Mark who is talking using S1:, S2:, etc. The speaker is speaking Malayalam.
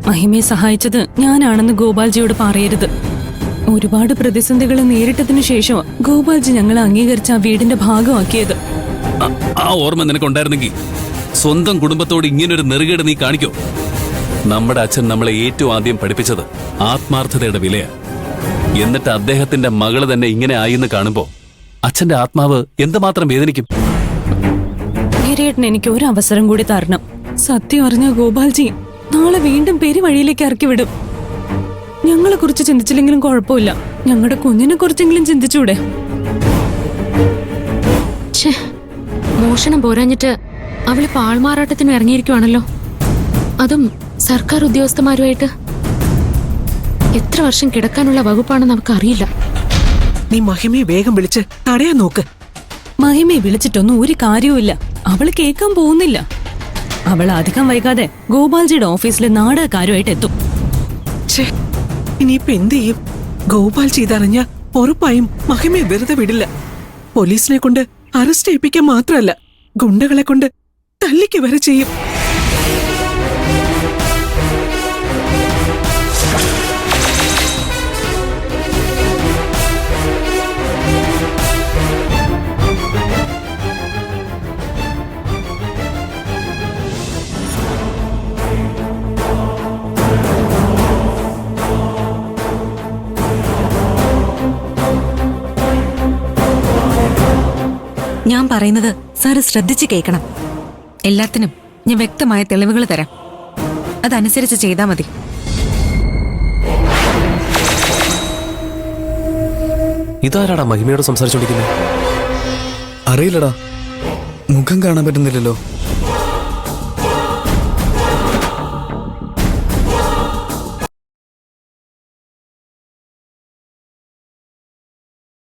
S1: മഹിമയെ സഹായിച്ചത് ഞാനാണെന്ന് ഗോപാൽജിയോട് പറയരുത്. ഒരുപാട് പ്രതിസന്ധികൾ നേരിട്ടതിനു ശേഷം ഗോപാൽജി ഞങ്ങളെ അംഗീകരിച്ച ആ വീടിന്റെ ഭാഗമാക്കിയത്.
S2: ആ ഓർമ്മ നിനക്കുണ്ടായിരുന്നെങ്കിൽ സ്വന്തം കുടുംബത്തോട് ഇങ്ങനൊരു നെറുകേട് നീ കാണിക്കോ? നമ്മുടെ അച്ഛൻ നമ്മളെ ഏറ്റവും ആദ്യം പഠിപ്പിച്ചത് ആത്മാർത്ഥതയുടെ വിലയാ. എന്നിട്ട് അദ്ദേഹത്തിന്റെ മകള് തന്നെ ഇങ്ങനെ ആയിന്ന് കാണുമ്പോ അച്ഛന്റെ ആത്മാവ് എന്തുമാത്രം വേദനിക്കും.
S1: ഗിരിയേട്ടൻ എനിക്ക് ഒരു അവസരം കൂടി തരണം. സത്യം അറിഞ്ഞ ഗോപാൽജി നാളെ വീണ്ടും പെരുവഴിയിലേക്ക് ഇറക്കി വിടും. ഞങ്ങളെ കുറിച്ച് ചിന്തിച്ചില്ലെങ്കിലും കുഴപ്പമില്ല, ഞങ്ങളുടെ കുഞ്ഞിനെ കുറിച്ചെങ്കിലും ചിന്തിച്ചൂടെ?
S3: മോഷണം പോരാഞ്ഞിട്ട് അവള് പാൾമാറാട്ടത്തിന് ഇറങ്ങിയിരിക്കുവാണല്ലോ, അതും സർക്കാർ ഉദ്യോഗസ്ഥന്മാരുമായിട്ട്. എത്ര വർഷം കിടക്കാനുള്ള വകുപ്പാണെന്ന് നമുക്കറിയില്ല.
S4: നീ മഹിമയെ വേഗം വിളിച്ച് തടയാൻ നോക്ക്.
S1: മഹിമയെ വിളിച്ചിട്ടൊന്നും ഒരു കാര്യവുമില്ല. അവള് കേൾക്കാൻ പോകുന്നില്ല. അവൾ അധികം വൈകാതെ ഗോപാൽജിയുടെ ഓഫീസിലെ നാടകക്കാരുമായിട്ട് എത്തും.
S4: ഇനിയിപ്പോ എന്ത് ചെയ്യും? ഗോപാൽജി ഇതറിഞ്ഞ ഉറപ്പായും മഹിമയെ വെറുതെ വിടില്ല. പോലീസിനെ കൊണ്ട് അറസ്റ്റ് ചെയ്യിപ്പിക്കാൻ മാത്രമല്ല, ഗുണ്ടകളെ കൊണ്ട് തല്ലിക്ക് വരെ ചെയ്യും.
S5: ഞാൻ പറയുന്നത് സാറ് ശ്രദ്ധിച്ച് കേൾക്കണം. എല്ലാത്തിനും ഞാൻ വ്യക്തമായ തെളിവുകൾ തരാം, അതനുസരിച്ച് ചെയ്താൽ മതി.
S6: ഇതാരാടാ മഹിമയോട് സംസാരിച്ചോണ്ടിരിക്കുന്നത്?
S7: അറിയില്ലടാ, മുഖം കാണാൻ പറ്റുന്നില്ലല്ലോ.